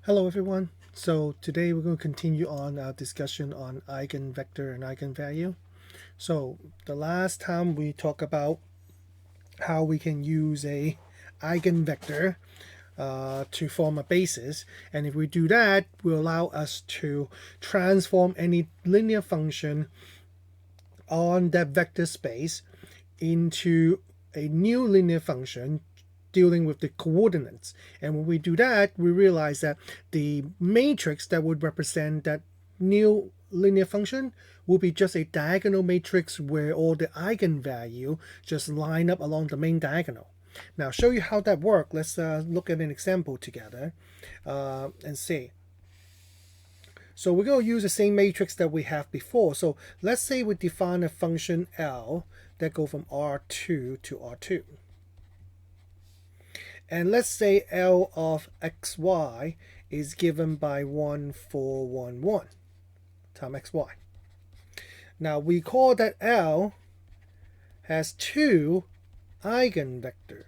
Hello everyone. So today we're going to continue on our discussion on eigenvector and eigenvalue. So the last time we talked about how we can use a eigenvector to form a basis, and if we do that, will allow us to transform any linear function on that vector space into a new linear function dealing with the coordinates. And when we do that, we realize that the matrix that would represent that new linear function will be just a diagonal matrix where all the eigenvalue just line up along the main diagonal. Now, I'll show you how that works. Let's look at an example together and see. So we're going to use the same matrix that we have before. So let's say we define a function L that go from R2 to R2. And let's say L of xy is given by 1, 4, 1, 1 times xy. Now we call that L has two eigenvectors.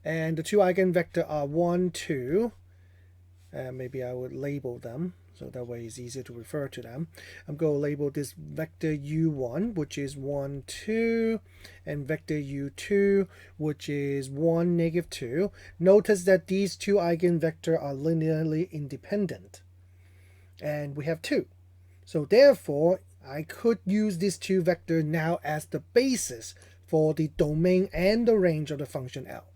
And the two eigenvectors are 1, 2. Maybe I would label them so that way it's easier to refer to them. I'm going to label this vector u1, which is 1, 2, and vector u2, which is 1, negative 2. Notice that these two eigenvectors are linearly independent. And we have 2. So therefore, I could use these two vectors now as the basis for the domain and the range of the function L.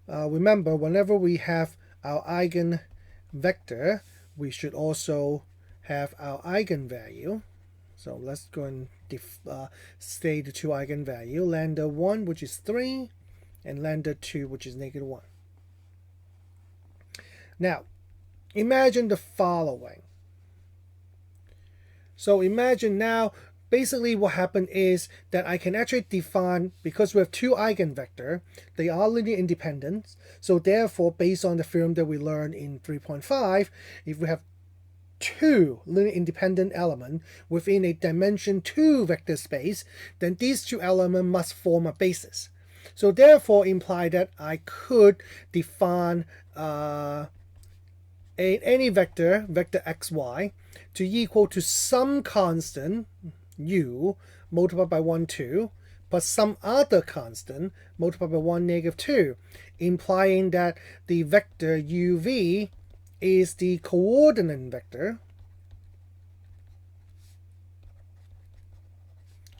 Remember, whenever we have our eigenvector, we should also have our eigenvalue. So let's go and state the two eigenvalue. Lambda 1, which is 3, and lambda 2, which is negative 1. Now, imagine the following. So imagine now, basically what happened is that I can actually define, because we have two eigenvectors, they are linear independent. So therefore, based on the theorem that we learned in 3.5, if we have two linear independent elements within a dimension 2 vector space, then these two elements must form a basis. So therefore imply that I could define any vector xy, to equal to some constant u multiplied by 1, 2, plus some other constant multiplied by 1, negative 2, implying that the vector uv is the coordinate vector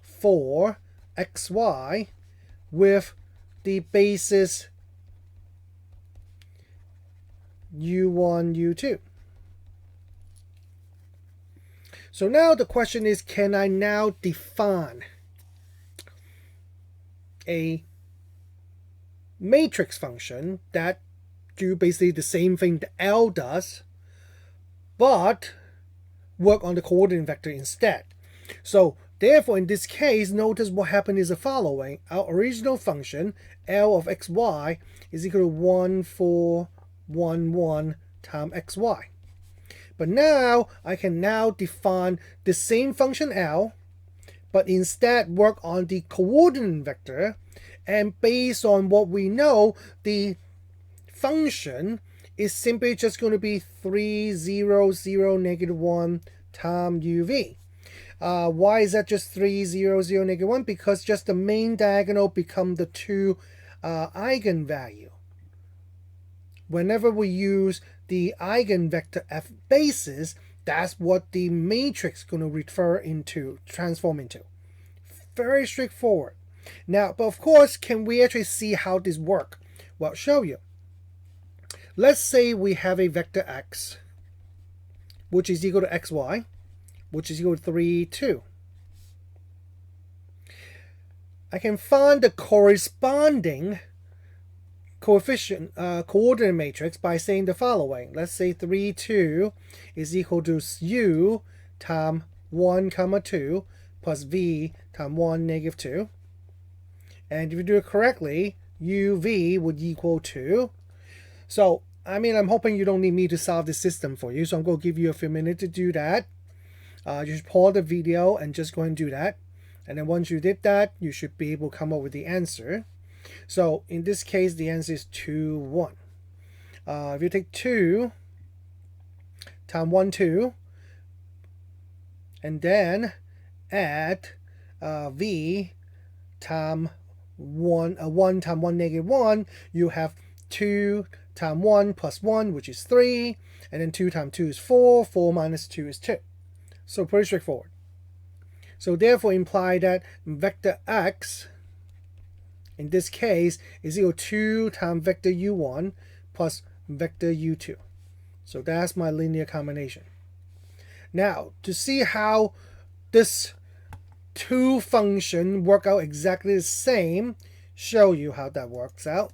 for xy with the basis u1, u2. So now the question is, can I now define a matrix function that do basically the same thing that L does, but work on the coordinate vector instead? So therefore, in this case, notice what happened is the following. Our original function, L of xy, is equal to 1, 4, 1, 1 times xy. But now I can now define the same function L, but instead work on the coordinate vector, and based on what we know, the function is simply just going to be 3, 0, 0, negative 1 times uv. Why is that just 3, 0, 0, negative 1? Because just the main diagonal become the two eigenvalue. Whenever we use the eigenvector f basis, that's what the matrix is going to refer into, transform into. Very straightforward. Now, but of course, can we actually see how this works? Well, I'll show you. Let's say we have a vector x, which is equal to xy, which is equal to 3, 2. I can find the corresponding coordinate matrix by saying the following. Let's say 3, 2 is equal to u times 1, 2 plus v times 1, negative 2. And if you do it correctly, uv would equal to. So, I'm hoping you don't need me to solve this system for you, so I'm going to give you a few minutes to do that. You should pause the video and just go and do that. And then once you did that, you should be able to come up with the answer. So in this case, the answer is 2, 1. If you take 2 times 1, 2, and then add v times 1 times 1 negative 1, you have 2 times 1 plus 1, which is 3, and then 2 times 2 is 4, 4 minus 2 is 2. So pretty straightforward. So therefore imply that vector x, in this case, is equal to 2 times vector u1 plus vector u2. So that's my linear combination. Now, to see how this two function work out exactly the same, show you how that works out.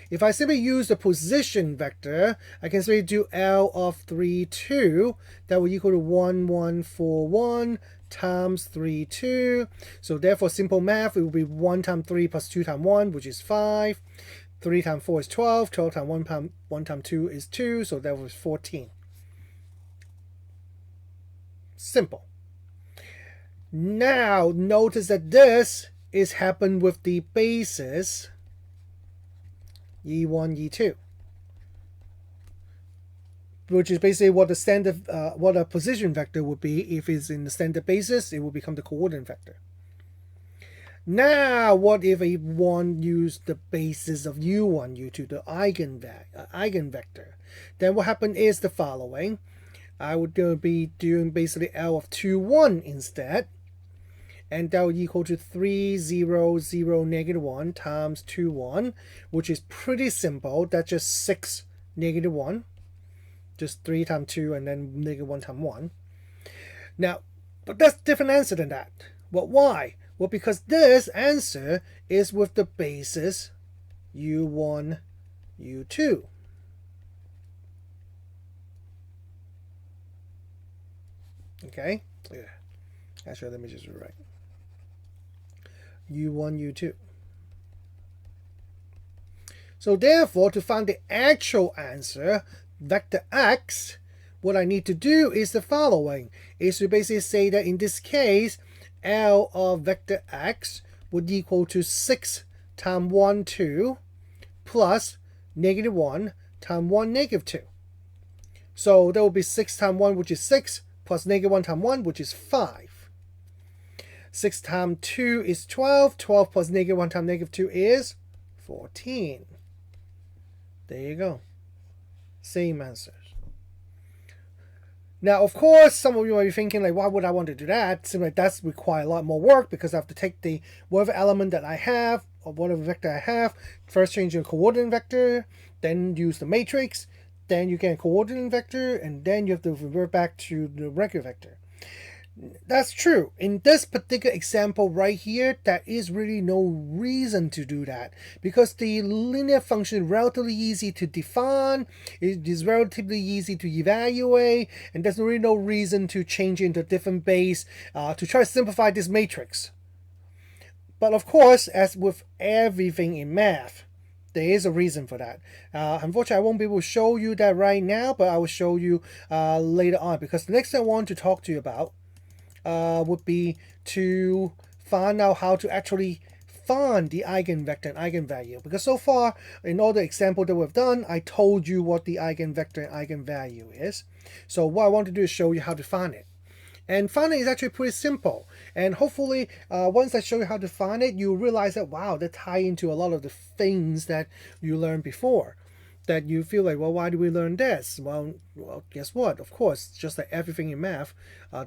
If I simply use the position vector, I can simply do L of 3, 2. That will equal to 1, 1, 4, 1 times 3, 2. So therefore, simple math, it will be 1 times 3 plus 2 times 1, which is 5. 3 times 4 is 12. 12 times 1 times 2 is 2. So that was 14. Simple. Now, notice that this is happened with the basis E1, E2, which is basically what the standard, what a position vector would be. If it's in the standard basis, it will become the coordinate vector. Now, what if I want to use the basis of U1, U2, the eigenvector? Then what happened is the following. I would be doing basically L of 2, 1 instead. And that will equal to 3, 0, 0, negative 1 times 2, 1, which is pretty simple. That's just 6, negative 1. Just 3 times 2 and then negative 1 times 1. Now, but that's a different answer than that. Well, why? Well, because this answer is with the basis U1, U2. Okay? Yeah. Actually, let me just rewrite. U1, U2. So therefore, to find the actual answer, vector x, what I need to do is the following. Is to basically say that in this case, L of vector x would equal to 6 times 1, 2, plus negative 1 times 1, negative 2. So that will be 6 times 1, which is 6, plus negative 1 times 1, which is 5. 6 times 2 is 12. 12 plus negative 1 times negative 2 is 14. There you go. Same answers. Now, of course, some of you might be thinking, like, why would I want to do that? Seems like that's require a lot more work because I have to take the whatever element that I have, or whatever vector I have, first change in a coordinate vector, then use the matrix, then you get a coordinate vector, and then you have to revert back to the regular vector. That's true. In this particular example right here, there is really no reason to do that because the linear function is relatively easy to define, it is relatively easy to evaluate, and there's really no reason to change into a different base to try to simplify this matrix. But of course, as with everything in math, there is a reason for that. Unfortunately, I won't be able to show you that right now, but I will show you later on because the next thing I want to talk to you about would be to find out how to actually find the eigenvector and eigenvalue. Because so far, in all the examples that we've done, I told you what the eigenvector and eigenvalue is. So what I want to do is show you how to find it. And finding is actually pretty simple. And hopefully, once I show you how to find it, you realize that, wow, they tie into a lot of the things that you learned before. That you feel like, well, why do we learn this? Well, guess what? Of course, just like everything in math,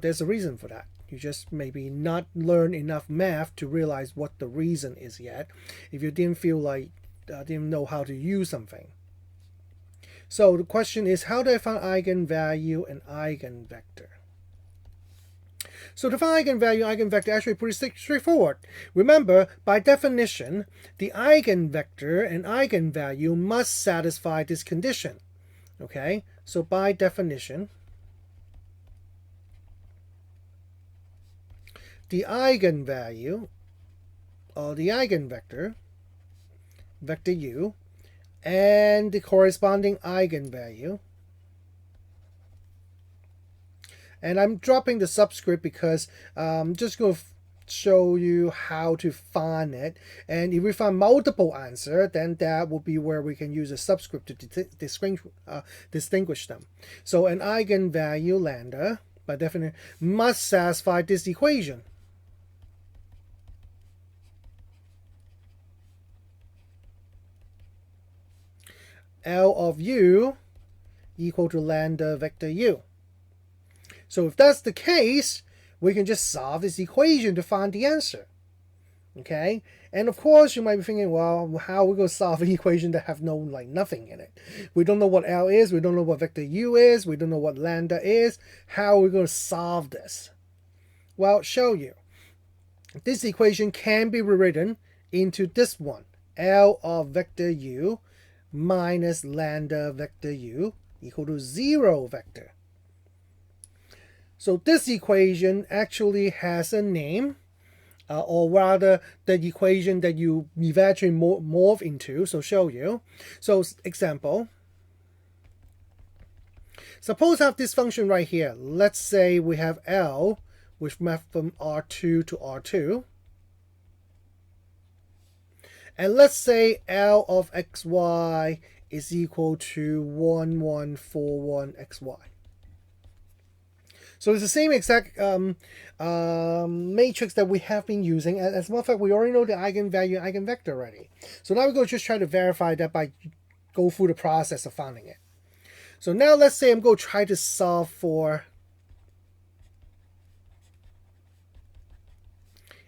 there's a reason for that. You just maybe not learn enough math to realize what the reason is yet. If you didn't feel like, didn't know how to use something. So the question is, how do I find eigenvalue and eigenvector? So to find eigenvalue, eigenvector, actually pretty straightforward. Remember, by definition, the eigenvector and eigenvalue must satisfy this condition. Okay, so by definition, the eigenvalue or the eigenvector, vector u, and the corresponding eigenvalue. And I'm dropping the subscript because I'm just going to show you how to find it. And if we find multiple answer, then that will be where we can use a subscript to distinguish them. So an eigenvalue lambda, by definition, must satisfy this equation. L of u equal to lambda vector u. So if that's the case, we can just solve this equation to find the answer. Okay, and of course you might be thinking, well, how are we going to solve an equation that have no nothing in it? We don't know what L is, we don't know what vector u is, we don't know what lambda is. How are we going to solve this? Well, show you. This equation can be rewritten into this one: L of vector u minus lambda vector u equal to 0 vector. So this equation actually has a name, or rather the equation that you eventually morph into. So show you. So example, suppose I have this function right here. Let's say we have L, which maps from R2 to R2. And let's say L of xy is equal to 1141 xy. So it's the same exact matrix that we have been using. As a matter of fact, we already know the eigenvalue and eigenvector already. So now we're going to just try to verify that by go through the process of finding it. So now let's say I'm going to try to solve for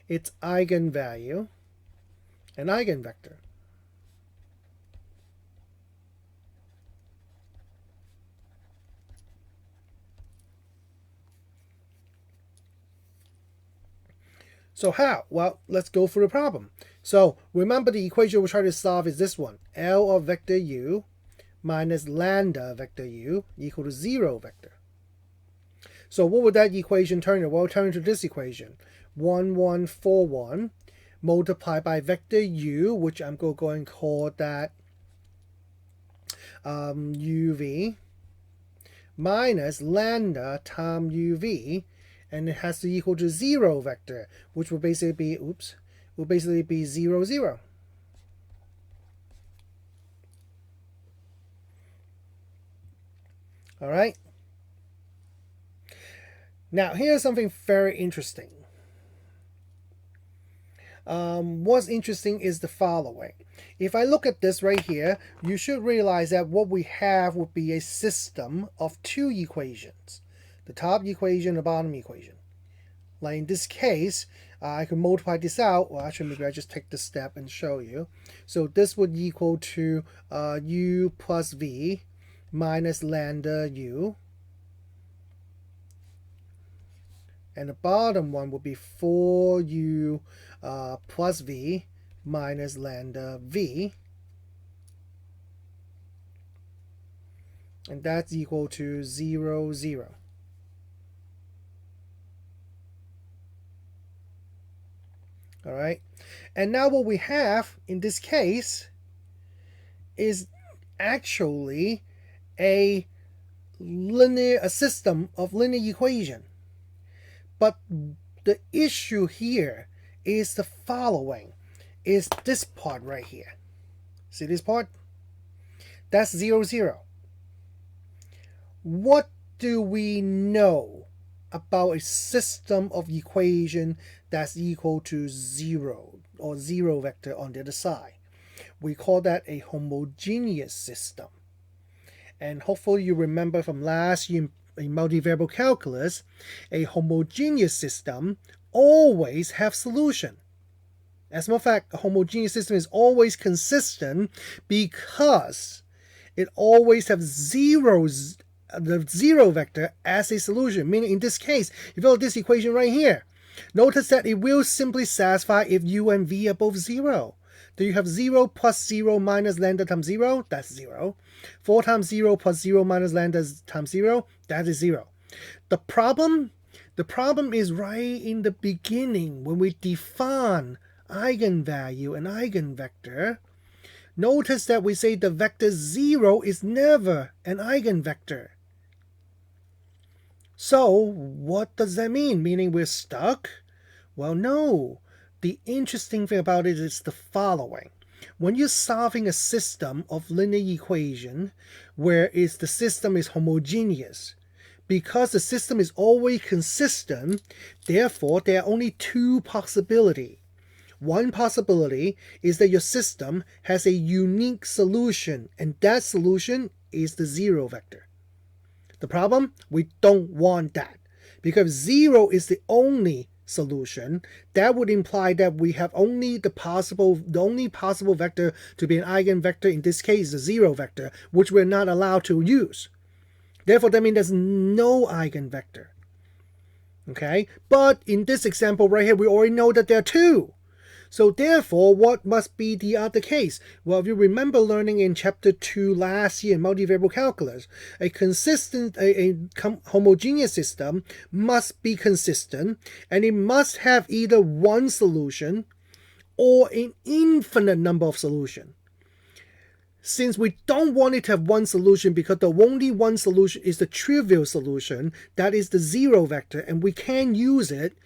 its eigenvalue and eigenvector. So how? Well, let's go through the problem. So remember the equation we're trying to solve is this one. L of vector u minus lambda vector u equal to 0 vector. So what would that equation turn into? Well, it'll turn into this equation. 1141 multiplied by vector u, which I'm going to call that uv, minus lambda times uv, and it has to equal to 0 vector, which will basically be 0, 0. All right. Now here's something very interesting. What's interesting is the following. If I look at this right here, you should realize that what we have would be a system of two equations. The top equation, the bottom equation. Like in this case, I can multiply this out. Well, actually, maybe I just take this step and show you. So this would equal to u plus v minus lambda u. And the bottom one would be 4u plus v minus lambda v. And that's equal to 0, 0. All right. And now what we have in this case is actually a system of linear equation. But the issue here is the following, is this part right here. See this part? That's 0, 0. What do we know about a system of equation that's equal to 0 or 0 vector on the other side? We call that a homogeneous system. And hopefully you remember from last year in multivariable calculus, a homogeneous system always have solution. As a matter of fact, a homogeneous system is always consistent because it always has the 0 vector as a solution. Meaning in this case, if you look at this equation right here, notice that it will simply satisfy if u and v are both 0. Do you have 0 plus 0 minus lambda times 0? That's 0. 4 times 0 plus 0 minus lambda times 0? That is 0. The problem is right in the beginning when we define eigenvalue and eigenvector. Notice that we say the vector 0 is never an eigenvector. So what does that mean? Meaning we're stuck Well, no. The interesting thing about it is the following. When you're solving a system of linear equation where the system is homogeneous, because the system is always consistent, therefore there are only two possibilities. One possibility is that your system has a unique solution, and that solution is the zero vector. The problem? We don't want that. Because zero is the only solution, that would imply that we have only the only possible vector to be an eigenvector, in this case the zero vector, which we're not allowed to use. Therefore, that means there's no eigenvector. Okay? But in this example right here, we already know that there are two. So therefore, what must be the other case? Well, if you remember learning in chapter 2 last year in multivariable calculus, a homogeneous system must be consistent, and it must have either one solution or an infinite number of solutions. Since we don't want it to have one solution, because the only one solution is the trivial solution, that is the zero vector, and we can't use it,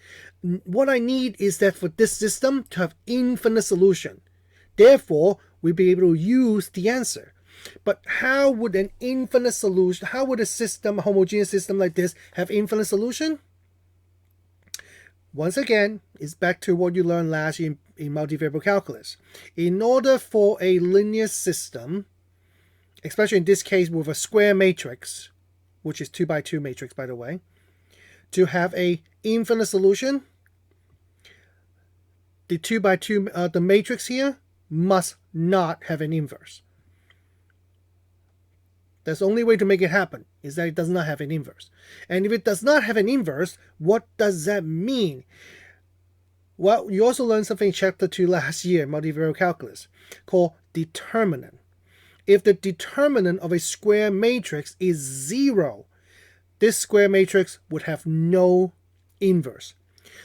what I need is that for this system to have infinite solution. Therefore, we'll be able to use the answer. But how would an infinite solution, how would a homogeneous system like this have infinite solution? Once again, it's back to what you learned last year in multivariable calculus. In order for a linear system, especially in this case with a square matrix, which is 2 by 2 matrix by the way, to have a infinite solution, the 2 by 2 the matrix here must not have an inverse. That's the only way to make it happen, is that it does not have an inverse. And if it does not have an inverse, what does that mean? Well, you also learned something in chapter 2 last year, multivariable calculus, called determinant. If the determinant of a square matrix is 0, this square matrix would have no inverse.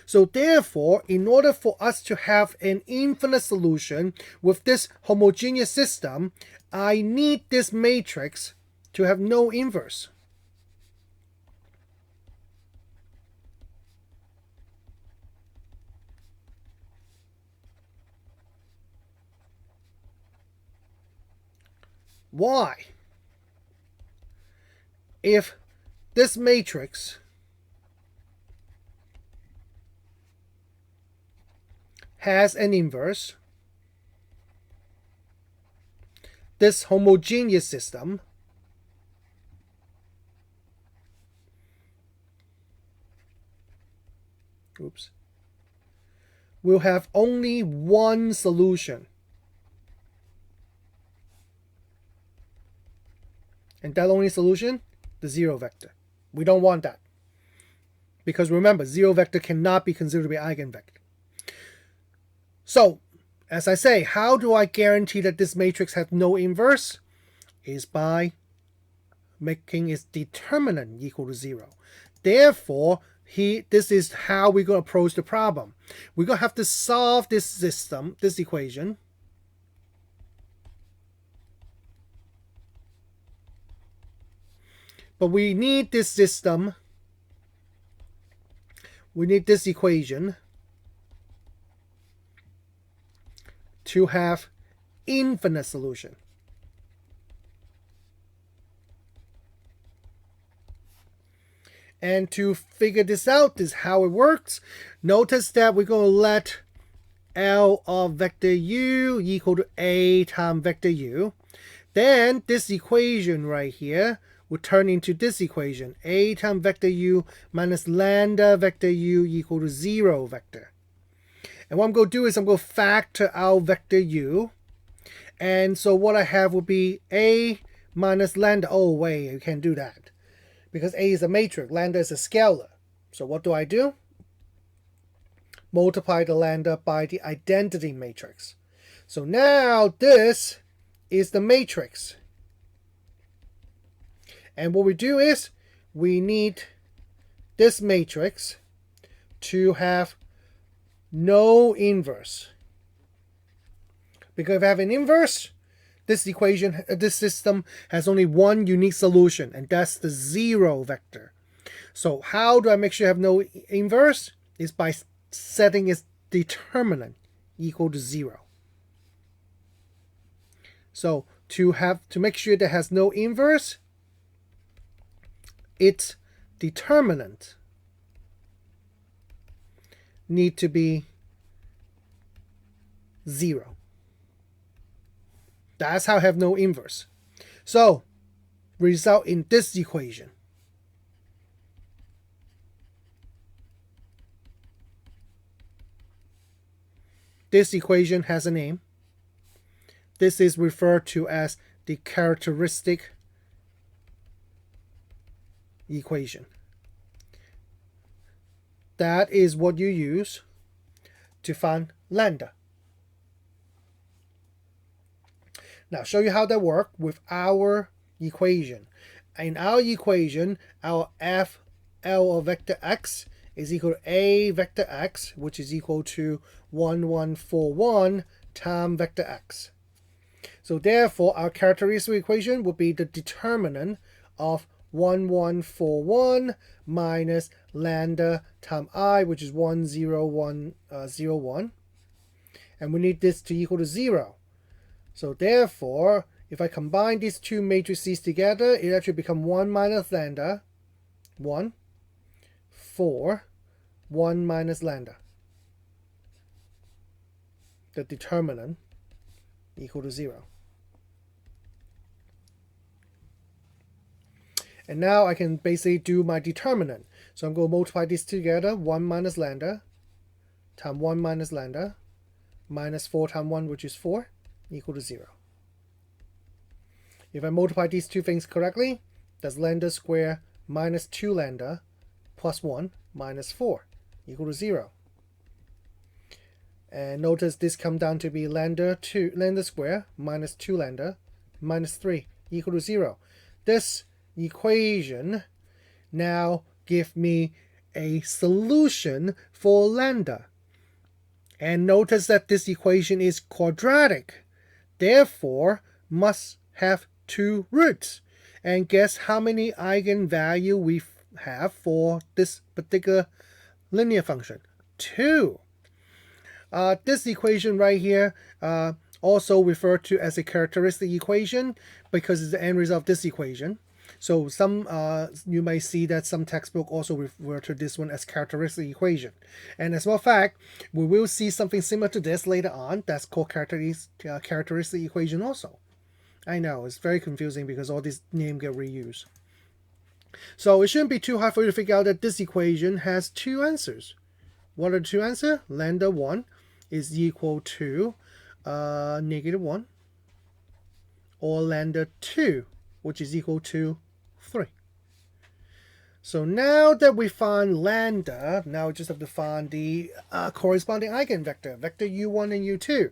So therefore, in order for us to have an infinite solution with this homogeneous system, I need this matrix to have no inverse. Why? If this matrix has an inverse, this homogeneous system will have only one solution. And that only solution, the zero vector. We don't want that. Because remember, zero vector cannot be considered to be eigenvector. So, as I say, how do I guarantee that this matrix has no inverse? Is by making its determinant equal to 0. Therefore, this is how we're going to approach the problem. We're going to have to solve this system, this equation. But we need this system, we need this equation to have infinite solution. And to figure this out, this is how it works. Notice that we're going to let L of vector u equal to A times vector u. Then this equation right here will turn into this equation, A times vector u minus lambda vector u equal to 0 vector. And what I'm going to do is I'm going to factor out vector u. And so what I have will be A minus lambda. Oh, wait, you can't do that. Because A is a matrix, lambda is a scalar. So what do? Multiply the lambda by the identity matrix. So now this is the matrix. And what we do is we need this matrix to have no inverse. Because if I have an inverse, this equation, this system has only one unique solution, and that's the 0 vector. So how do I make sure I have no inverse? Is by setting its determinant equal to 0. So to make sure that it has no inverse, its determinant need to be 0. That's how I have no inverse. So result in this equation. This equation has a name. This is referred to as the characteristic equation. That is what you use to find lambda. Now, show you how that works with our equation. In our equation, our FL of vector x is equal to A vector x, which is equal to 1141 times vector x. So therefore, our characteristic equation would be the determinant of 1141 minus lambda times I, which is 10101. And we need this to equal to 0. So therefore, if I combine these two matrices together, it actually becomes 1 minus lambda, 1, 4, 1 minus lambda. The determinant equal to 0. And now I can basically do my determinant. So I'm going to multiply these together, 1 minus lambda, times 1 minus lambda, minus 4 times 1, which is 4, equal to 0. If I multiply these two things correctly, that's lambda squared minus 2 lambda plus 1 minus 4 equal to 0. And notice this comes down to be lambda squared minus 2 lambda minus 3 equal to 0. This equation now gives me a solution for lambda. And notice that this equation is quadratic. Therefore, must have 2 roots. And guess how many eigenvalue we have for this particular linear function? 2. This equation right here also referred to as a characteristic equation because it's the end result of this equation. So some you may see that some textbook also refer to this one as characteristic equation. And as a matter of fact, we will see something similar to this later on. That's called characteristic equation also. I know, it's very confusing because all these names get reused. So it shouldn't be too hard for you to figure out that this equation has 2 answers. What are the 2 answers? Lambda 1 is equal to -1, or lambda 2, which is equal to 3. So now that we find lambda, now we just have to find the corresponding eigenvector, vector u1 and u2.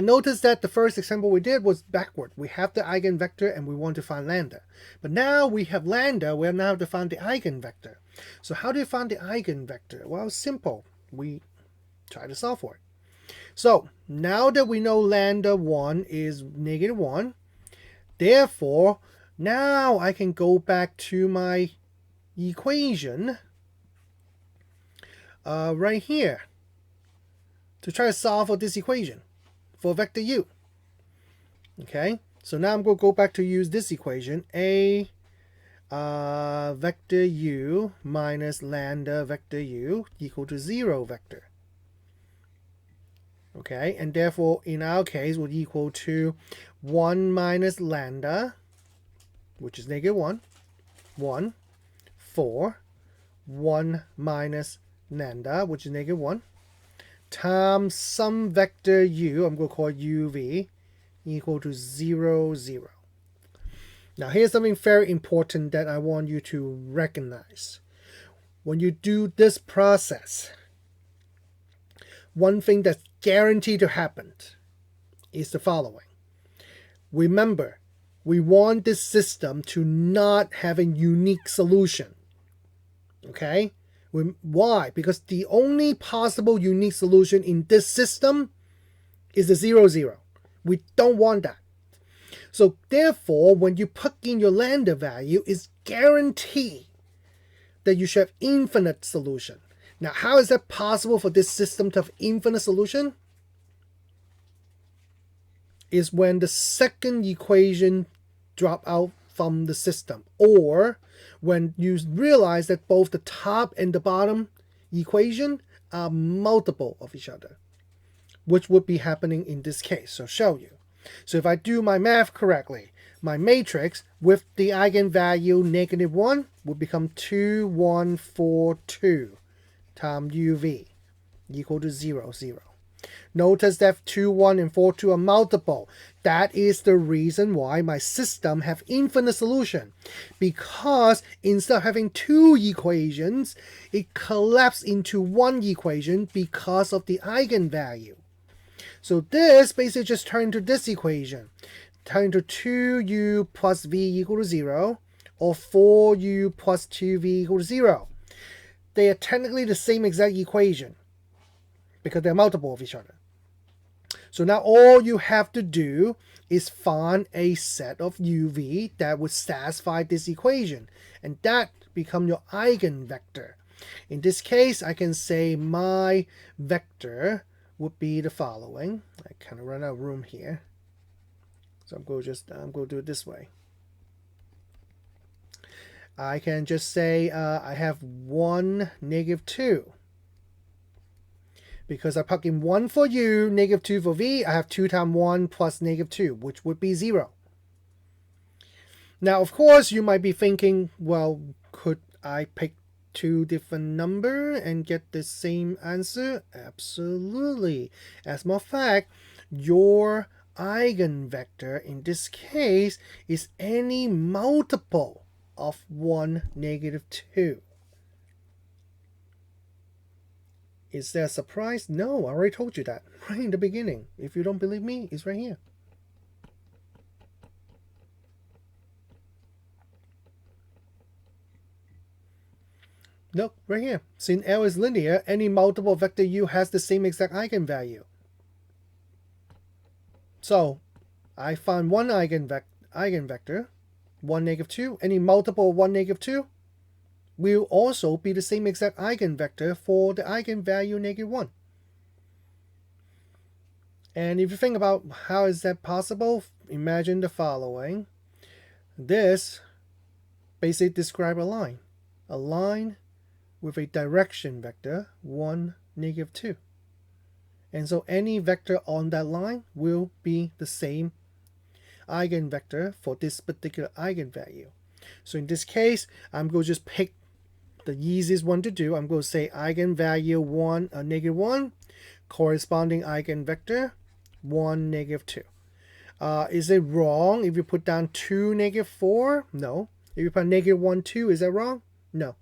Notice that the first example we did was backward. We have the eigenvector and we want to find lambda. But now we have lambda, we now have to find the eigenvector. So how do you find the eigenvector? Well, simple. We try to solve for it. So now that we know lambda 1 is -1, therefore, now I can go back to my equation right here to try to solve for this equation for vector u. Okay, so now I'm going to go back to use this equation, a vector u minus lambda vector u equal to 0 vector. Okay, and therefore in our case would equal to 1 minus lambda, which is -1, 1, 4, 1 minus lambda, which is -1, times some vector u, I'm going to call it uv, equal to 0, 0. Now here's something very important that I want you to recognize. When you do this process, one thing that's guaranteed to happen is the following. Remember, we want this system to not have a unique solution. Okay? Why? Because the only possible unique solution in this system is the 0, 0. We don't want that. So therefore, when you put in your lambda value, it's guaranteed that you should have infinite solution. Now, how is that possible for this system to have infinite solution? Is when the second equation drop out from the system, or when you realize that both the top and the bottom equation are multiple of each other, which would be happening in this case. So show you. So if I do my math correctly, my matrix with the eigenvalue -1 would become 2, 1, 4, 2 times uv equal to 0, 0. Notice that 2, 1, and 4, 2 are multiple. That is the reason why my system have infinite solution. Because instead of having two equations, it collapsed into one equation because of the eigenvalue. So this basically just turned into this equation. Turn into 2u plus v equal to 0, or 4u plus 2v equal to 0. They are technically the same exact equation because they're multiple of each other. So now all you have to do is find a set of uv that would satisfy this equation, and that becomes your eigenvector. In this case, I can say my vector would be the following. I kind of run out of room here, so I'm going to do it this way. I can just say I have 1, -2. Because I plug in 1 for u, -2 for v, I have 2 times 1 plus -2, which would be 0. Now, of course, you might be thinking, well, could I pick two different numbers and get the same answer? Absolutely. As a matter of fact, your eigenvector in this case is any multiple of 1, -2. Is there a surprise? No, I already told you that right in the beginning. If you don't believe me, it's right here. Look, right here. Since L is linear, any multiple vector U has the same exact eigenvalue. So, I find one eigenvector, 1, -2. Any multiple of 1, -2 will also be the same exact eigenvector for the eigenvalue -1. And if you think about how is that possible, imagine the following. This basically describes a line with a direction vector 1, -2. And so any vector on that line will be the same eigenvector for this particular eigenvalue. So in this case, I'm going to just pick the easiest one to do. I'm going to say eigenvalue 1, -1, corresponding eigenvector 1, -2. Is it wrong if you put down 2, -4? No. If you put -1, 2, is that wrong? No.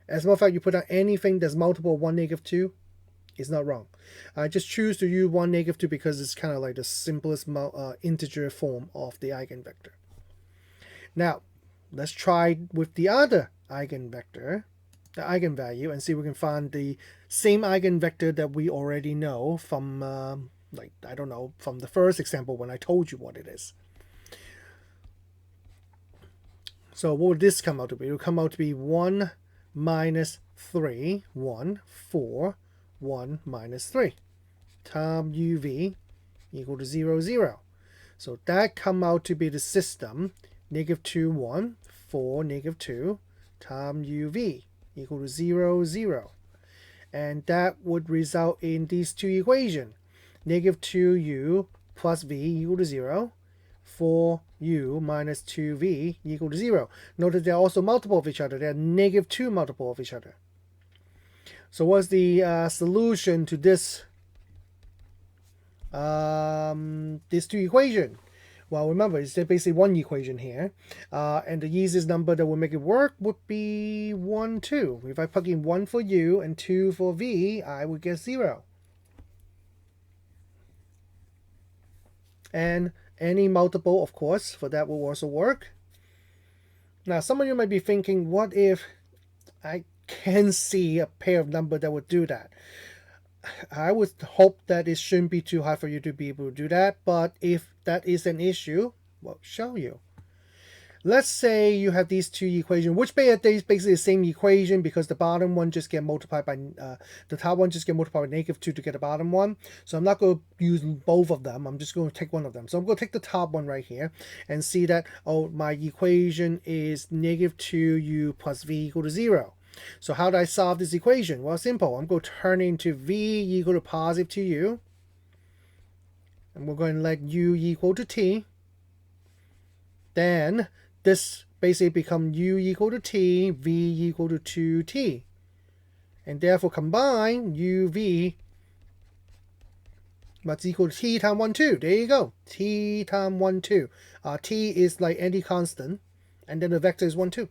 As a matter of fact, you put down anything that's multiple 1, -2, it's not wrong. I just choose to use 1, -2 because it's kind of like the simplest integer form of the eigenvector. Now, let's try with the other eigenvector, the eigenvalue, and see if we can find the same eigenvector that we already know from, I don't know, from the first example when I told you what it is. So what would this come out to be? It will come out to be 1 -3, 1, 4, 1 -3 times uv equal to 0, 0. So that come out to be the system -2, 1, 4, -2 times uv equal to 0, 0. And that would result in these two equations. -2u plus v equal to 0. 4u minus 2v equal to 0. Notice they're also multiple of each other. They're -2 multiple of each other. So what's the solution to this these two equations? Well, remember, it's basically one equation here. And the easiest number that will make it work would be 1, 2. If I plug in 1 for u and 2 for v, I would get 0. And any multiple, of course, for that will also work. Now, some of you might be thinking, what if I can see a pair of numbers that would do that? I would hope that it shouldn't be too hard for you to be able to do that, but if that is an issue, well, show you. let's say you have these two equations, which basically the same equation because the bottom one just get multiplied by the top one just get multiplied by -2 to get the bottom one. So I'm not going to use both of them. I'm just going to take one of them. So I'm going to take the top one right here and see that, oh, my equation is -2u plus v equal to 0. So how do I solve this equation? Well, simple. I'm going to turn it into v equal to positive 2u. And we're going to let u equal to t. Then this basically becomes u equal to t, v equal to 2t. And therefore combine uv must equal to t times 1, 2. There you go. T times 1, 2. T is like any constant. And then the vector is 1, 2.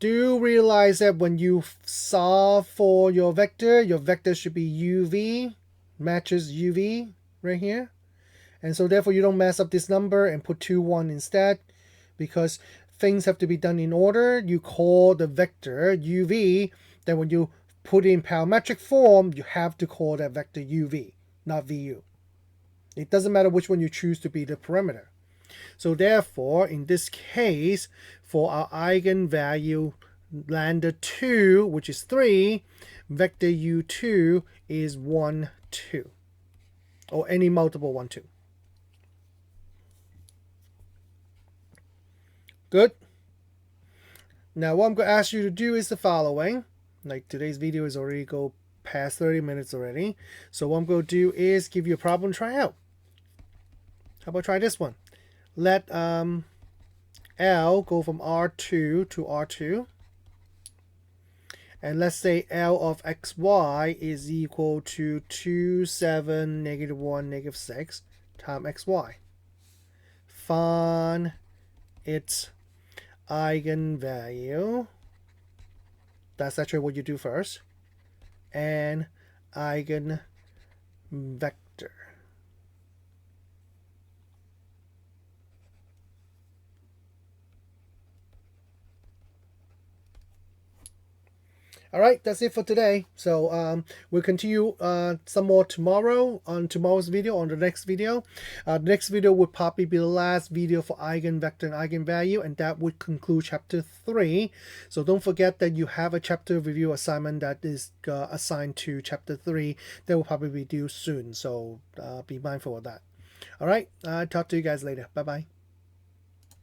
Do realize that when you solve for your vector should be uv, matches uv right here. And so therefore you don't mess up this number and put 2, 1 instead, because things have to be done in order. You call the vector uv, then when you put it in parametric form, you have to call that vector uv, not vu. It doesn't matter which one you choose to be the parameter. So therefore, in this case, for our eigenvalue lambda 2, which is 3, vector u2 is 1, 2. Or any multiple 1, 2. Good. Now what I'm going to ask you to do is the following. Like today's video is already go past 30 minutes already. So what I'm going to do is give you a problem to try out. How about try this one? Let L go from R2 to R2. And let's say L of xy is equal to 2, 7, -1, -6 times xy. Find its eigenvalue. That's actually what you do first. And eigenvector. All right, that's it for today. So we'll continue some more tomorrow on tomorrow's video, on the next video. The next video would probably be the last video for eigenvector and eigenvalue, and that would conclude chapter 3. So don't forget that you have a chapter review assignment that is assigned to chapter 3 that will probably be due soon. So be mindful of that. All right, talk to you guys later. Bye-bye.